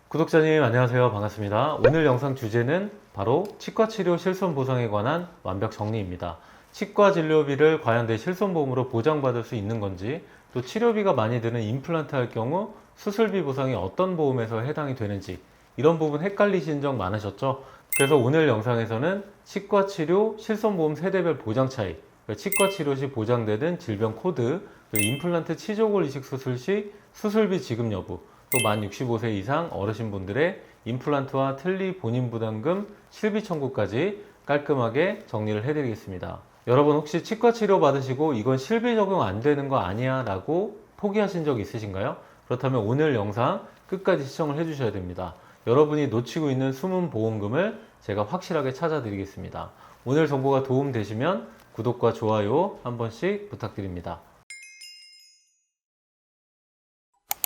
구독자님 안녕하세요. 반갑습니다. 오늘 영상 주제는 바로 치과치료 실손보상에 관한 완벽 정리입니다. 치과 진료비를 과연 내 실손보험으로 보장받을 수 있는 건지, 또 치료비가 많이 드는 임플란트 할 경우 수술비 보상이 어떤 보험에서 해당이 되는지, 이런 부분 헷갈리신 적 많으셨죠? 그래서 오늘 영상에서는 치과치료 실손보험 세대별 보장 차이, 치과치료 시 보장되는 질병 코드, 임플란트 치조골 이식 수술 시 수술비 지급 여부, 또 만 65세 이상 어르신분들의 임플란트와 틀니 본인 부담금 실비 청구까지 깔끔하게 정리를 해드리겠습니다. 여러분 혹시 치과 치료 받으시고 이건 실비 적용 안 되는 거 아니야 라고 포기하신 적 있으신가요? 그렇다면 오늘 영상 끝까지 시청을 해주셔야 됩니다. 여러분이 놓치고 있는 숨은 보험금을 제가 확실하게 찾아드리겠습니다. 오늘 정보가 도움되시면 구독과 좋아요 한 번씩 부탁드립니다.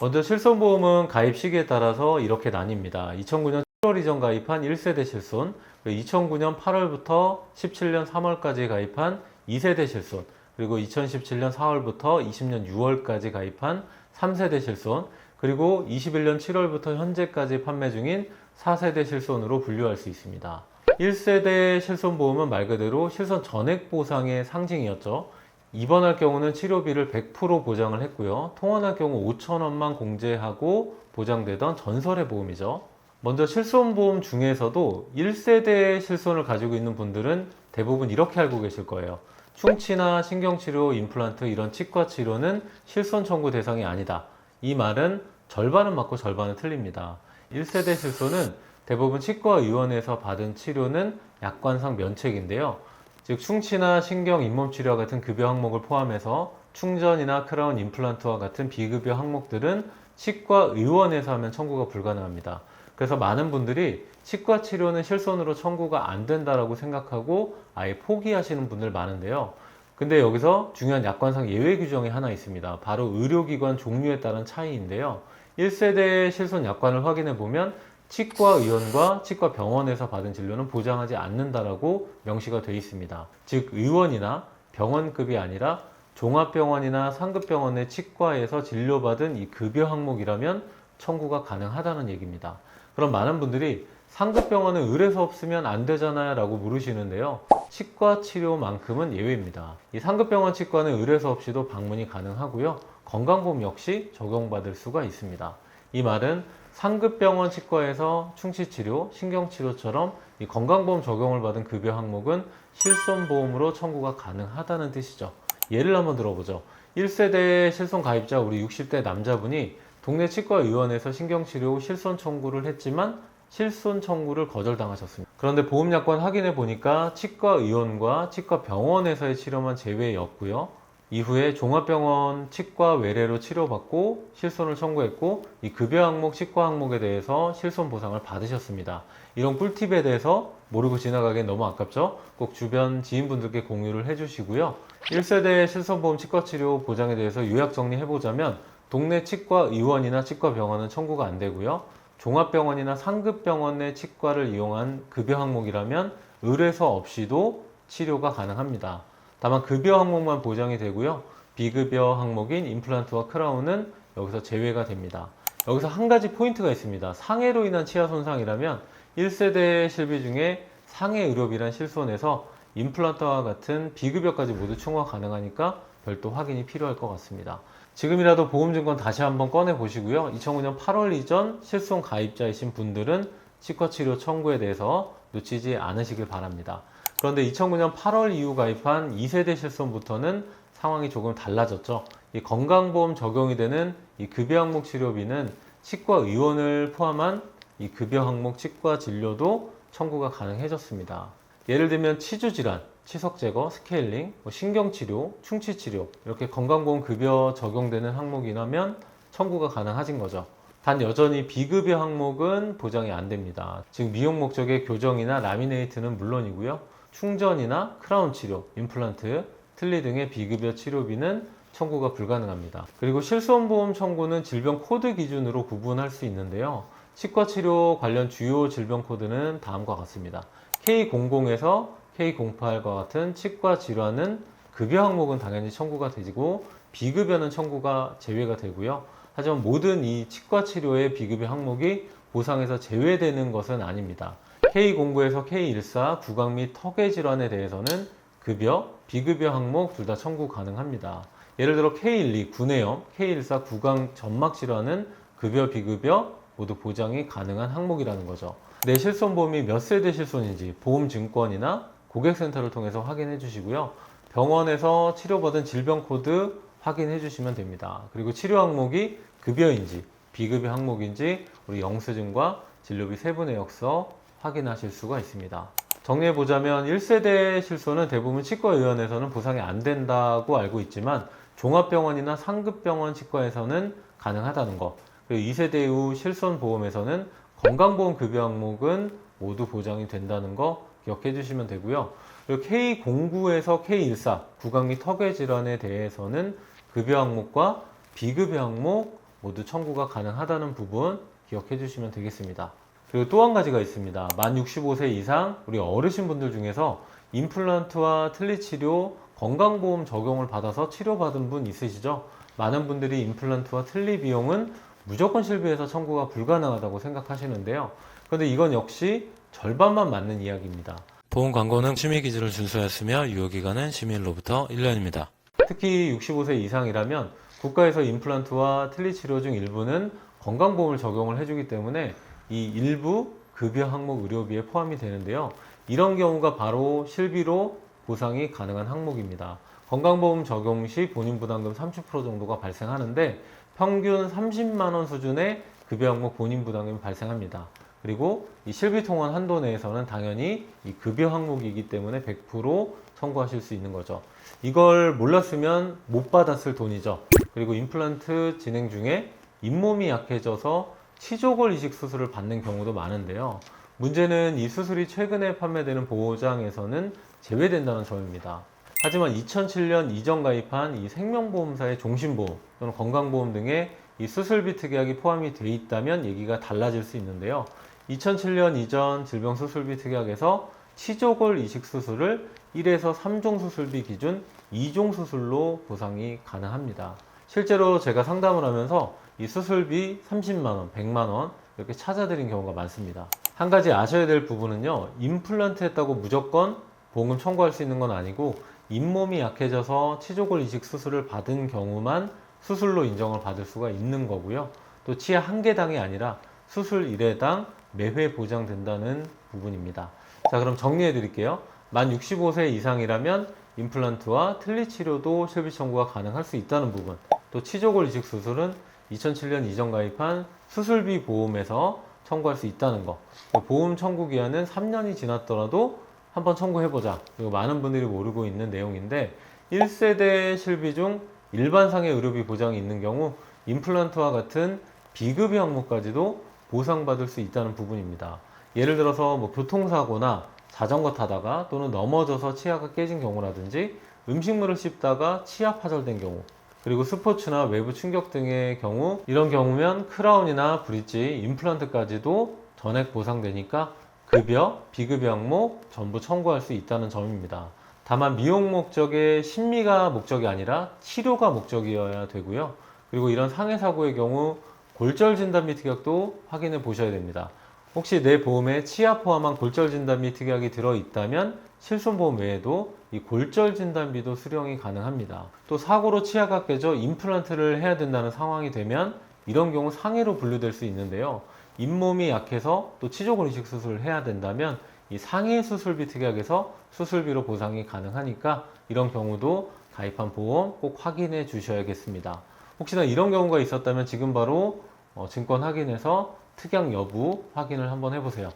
먼저 실손보험은 가입 시기에 따라서 이렇게 나뉩니다. 2009년 7월 이전 가입한 1세대 실손, 2009년 8월부터 17년 3월까지 가입한 2세대 실손, 그리고 2017년 4월부터 20년 6월까지 가입한 3세대 실손, 그리고 21년 7월부터 현재까지 판매 중인 4세대 실손으로 분류할 수 있습니다. 1세대 실손보험은 말 그대로 실손 전액 보상의 상징이었죠. 입원할 경우는 치료비를 100% 보장을 했고요. 통원할 경우 5,000원만 공제하고 보장되던 전설의 보험이죠. 먼저 실손보험 중에서도 1세대 실손을 가지고 있는 분들은 대부분 이렇게 알고 계실 거예요. 충치나 신경치료, 임플란트 이런 치과치료는 실손 청구 대상이 아니다. 이 말은 절반은 맞고 절반은 틀립니다. 1세대 실손은 대부분 치과의원에서 받은 치료는 약관상 면책인데요. 즉 충치나 신경, 잇몸치료 같은 급여 항목을 포함해서 충전이나 크라운 임플란트와 같은 비급여 항목들은 치과의원에서 하면 청구가 불가능합니다. 그래서 많은 분들이 치과 치료는 실손으로 청구가 안 된다라고 생각하고 아예 포기하시는 분들 많은데요. 근데 여기서 중요한 약관상 예외 규정이 하나 있습니다. 바로 의료기관 종류에 따른 차이인데요. 1세대 실손 약관을 확인해 보면 치과의원과 치과병원에서 받은 진료는 보장하지 않는다라고 명시가 되어 있습니다. 즉 의원이나 병원급이 아니라 종합병원이나 상급병원의 치과에서 진료받은 이 급여 항목이라면 청구가 가능하다는 얘기입니다. 그럼 많은 분들이 상급병원은 의뢰서 없으면 안 되잖아요 라고 물으시는데요. 치과 치료만큼은 예외입니다. 이 상급병원 치과는 의뢰서 없이도 방문이 가능하고요. 건강보험 역시 적용받을 수가 있습니다. 이 말은 상급병원 치과에서 충치치료, 신경치료처럼 이 건강보험 적용을 받은 급여 항목은 실손보험으로 청구가 가능하다는 뜻이죠. 예를 한번 들어보죠. 1세대 실손 가입자 우리 60대 남자분이 동네 치과의원에서 신경치료 실손 청구를 했지만 실손 청구를 거절당하셨습니다. 그런데 보험약관 확인해 보니까 치과의원과 치과병원에서의 치료만 제외였고요. 이후에 종합병원 치과 외래로 치료받고 실손을 청구했고 이 급여 항목, 치과 항목에 대해서 실손 보상을 받으셨습니다. 이런 꿀팁에 대해서 모르고 지나가기엔 너무 아깝죠? 꼭 주변 지인분들께 공유를 해주시고요. 1세대 실손보험 치과치료 보장에 대해서 요약 정리해보자면 동네 치과의원이나 치과병원은 청구가 안 되고요. 종합병원이나 상급병원의 치과를 이용한 급여 항목이라면 의뢰서 없이도 치료가 가능합니다. 다만 급여 항목만 보장이 되고요. 비급여 항목인 임플란트와 크라운은 여기서 제외가 됩니다. 여기서 한 가지 포인트가 있습니다. 상해로 인한 치아 손상이라면 1세대 실비 중에 상해 의료비란 실손에서 임플란트와 같은 비급여까지 모두 충원 가능하니까 별도 확인이 필요할 것 같습니다. 지금이라도 보험증권 다시 한번 꺼내 보시고요. 2009년 8월 이전 실손 가입자이신 분들은 치과치료 청구에 대해서 놓치지 않으시길 바랍니다. 그런데 2009년 8월 이후 가입한 2세대 실손부터는 상황이 조금 달라졌죠. 이 건강보험 적용이 되는 이 급여 항목 치료비는 치과의원을 포함한 이 급여 항목 치과 진료도 청구가 가능해졌습니다. 예를 들면 치주질환, 치석제거, 스케일링, 신경치료, 충치치료 이렇게 건강보험 급여 적용되는 항목이라면 청구가 가능해진 거죠. 단 여전히 비급여 항목은 보장이 안 됩니다. 즉 미용 목적의 교정이나 라미네이트는 물론이고요. 충전이나 크라운 치료, 임플란트, 틀니 등의 비급여 치료비는 청구가 불가능합니다. 그리고 실손보험 청구는 질병 코드 기준으로 구분할 수 있는데요. 치과치료 관련 주요 질병 코드는 다음과 같습니다. K00에서 K08과 같은 치과 질환은 급여 항목은 당연히 청구가 되고 비급여는 청구가 제외가 되고요. 하지만 모든 이 치과 치료의 비급여 항목이 보상에서 제외되는 것은 아닙니다. K09에서 K14 구강 및 턱의 질환에 대해서는 급여, 비급여 항목 둘 다 청구 가능합니다. 예를 들어 K12 구내염, K14 구강 점막 질환은 급여, 비급여 모두 보장이 가능한 항목이라는 거죠. 내 실손보험이 몇 세대 실손인지 보험증권이나 고객센터를 통해서 확인해 주시고요. 병원에서 치료받은 질병 코드 확인해 주시면 됩니다. 그리고 치료 항목이 급여인지 비급여 항목인지 우리 영수증과 진료비 세부 내역서 확인하실 수가 있습니다. 정리해 보자면 1세대 실손은 대부분 치과의원에서는 보상이 안 된다고 알고 있지만 종합병원이나 상급병원 치과에서는 가능하다는 거, 그리고 2세대 이후 실손보험에서는 건강보험 급여 항목은 모두 보장이 된다는 거 기억해 주시면 되고요. 그리고 K09에서 K14 구강 및 턱의 질환에 대해서는 급여 항목과 비급여 항목 모두 청구가 가능하다는 부분 기억해 주시면 되겠습니다. 그리고 또 한 가지가 있습니다. 만 65세 이상 우리 어르신분들 중에서 임플란트와 틀니 치료 건강보험 적용을 받아서 치료받은 분 있으시죠? 많은 분들이 임플란트와 틀니 비용은 무조건 실비에서 청구가 불가능하다고 생각하시는데요. 그런데 이건 역시 절반만 맞는 이야기입니다. 보험 광고는 심의 기준을 준수하였으며 유효기간은 심의일로부터 1년입니다. 특히 65세 이상이라면 국가에서 임플란트와 틀니 치료 중 일부는 건강보험을 적용을 해주기 때문에 이 일부 급여 항목 의료비에 포함이 되는데요. 이런 경우가 바로 실비로 보상이 가능한 항목입니다. 건강보험 적용 시 본인 부담금 30% 정도가 발생하는데 평균 30만 원 수준의 급여 항목 본인 부담금이 발생합니다. 그리고 이 실비통원 한도 내에서는 당연히 이 급여 항목이기 때문에 100% 청구하실 수 있는 거죠. 이걸 몰랐으면 못 받았을 돈이죠. 그리고 임플란트 진행 중에 잇몸이 약해져서 치조골 이식 수술을 받는 경우도 많은데요. 문제는 이 수술이 최근에 판매되는 보장에서는 제외된다는 점입니다. 하지만 2007년 이전 가입한 이 생명보험사의 종신보험 또는 건강보험 등의 이 수술비 특약이 포함이 돼 있다면 얘기가 달라질 수 있는데요. 2007년 이전 질병수술비 특약에서 치조골 이식 수술을 1에서 3종 수술비 기준 2종 수술로 보상이 가능합니다. 실제로 제가 상담을 하면서 이 수술비 30만원, 100만원 이렇게 찾아드린 경우가 많습니다. 한 가지 아셔야 될 부분은요, 임플란트 했다고 무조건 보험금 청구할 수 있는 건 아니고 잇몸이 약해져서 치조골 이식 수술을 받은 경우만 수술로 인정을 받을 수가 있는 거고요. 또 치아 한 개당이 아니라 수술 1회당 매회 보장된다는 부분입니다. 자, 그럼 정리해 드릴게요. 만 65세 이상이라면 임플란트와 틀니 치료도 실비 청구가 가능할 수 있다는 부분, 또 치조골 이식 수술은 2007년 이전 가입한 수술비 보험에서 청구할 수 있다는 거, 보험 청구 기한은 3년이 지났더라도 한번 청구해보자. 그리고 많은 분들이 모르고 있는 내용인데 1세대 실비 중 일반상의 의료비 보장이 있는 경우 임플란트와 같은 비급여 항목까지도 보상받을 수 있다는 부분입니다. 예를 들어서 뭐 교통사고나 자전거 타다가 또는 넘어져서 치아가 깨진 경우라든지 음식물을 씹다가 치아 파절된 경우, 그리고 스포츠나 외부 충격 등의 경우, 이런 경우면 크라운이나 브릿지, 임플란트까지도 전액 보상되니까 급여, 비급여 항목 전부 청구할 수 있다는 점입니다. 다만 미용 목적의 심리가 목적이 아니라 치료가 목적이어야 되고요. 그리고 이런 상해 사고의 경우 골절 진단 및 특약도 확인해 보셔야 됩니다. 혹시 내 보험에 치아 포함한 골절 진단 및 특약이 들어있다면 실손보험 외에도 이 골절 진단비도 수령이 가능합니다. 또 사고로 치아가 깨져 임플란트를 해야 된다는 상황이 되면 이런 경우 상해로 분류될 수 있는데요. 잇몸이 약해서 또 치조골 이식 수술을 해야 된다면 이 상해 수술비 특약에서 수술비로 보상이 가능하니까 이런 경우도 가입한 보험 꼭 확인해 주셔야겠습니다. 혹시나 이런 경우가 있었다면 지금 바로 증권 확인해서 특약 여부 확인을 한번 해보세요.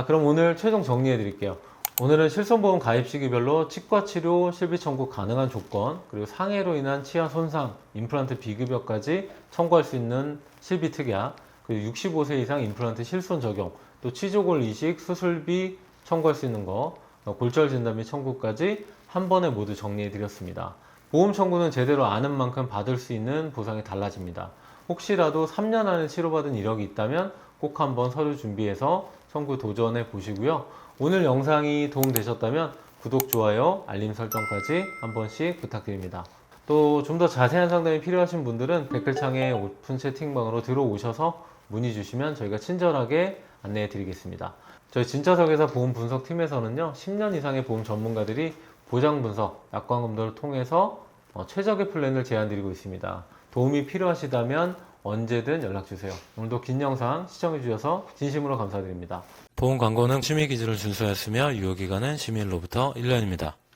그럼 오늘 최종 정리해 드릴게요. 오늘은 실손보험 가입 시기별로 치과 치료 실비 청구 가능한 조건, 그리고 상해로 인한 치아 손상, 임플란트 비급여까지 청구할 수 있는 실비 특약, 그리고 65세 이상 임플란트 실손 적용, 또 치조골 이식 수술비 청구할 수 있는 거, 골절 진단 및 청구까지 한 번에 모두 정리해 드렸습니다. 보험 청구는 제대로 아는 만큼 받을 수 있는 보상이 달라집니다. 혹시라도 3년 안에 치료받은 이력이 있다면 꼭 한번 서류 준비해서 청구 도전해 보시고요. 오늘 영상이 도움되셨다면 구독, 좋아요, 알림 설정까지 한 번씩 부탁드립니다. 또 좀 더 자세한 상담이 필요하신 분들은 댓글창에 오픈 채팅방으로 들어오셔서 문의 주시면 저희가 친절하게 안내해 드리겠습니다. 저희 진짜석에서 보험 분석팀에서는요, 10년 이상의 보험 전문가들이 보장 분석, 약관 검도를 통해서 최적의 플랜을 제안 드리고 있습니다. 도움이 필요하시다면 언제든 연락 주세요. 오늘도 긴 영상 시청해 주셔서 진심으로 감사드립니다. 보험 광고는 심의 기준을 준수하였으며 유효기간은 시민으로부터 1년입니다.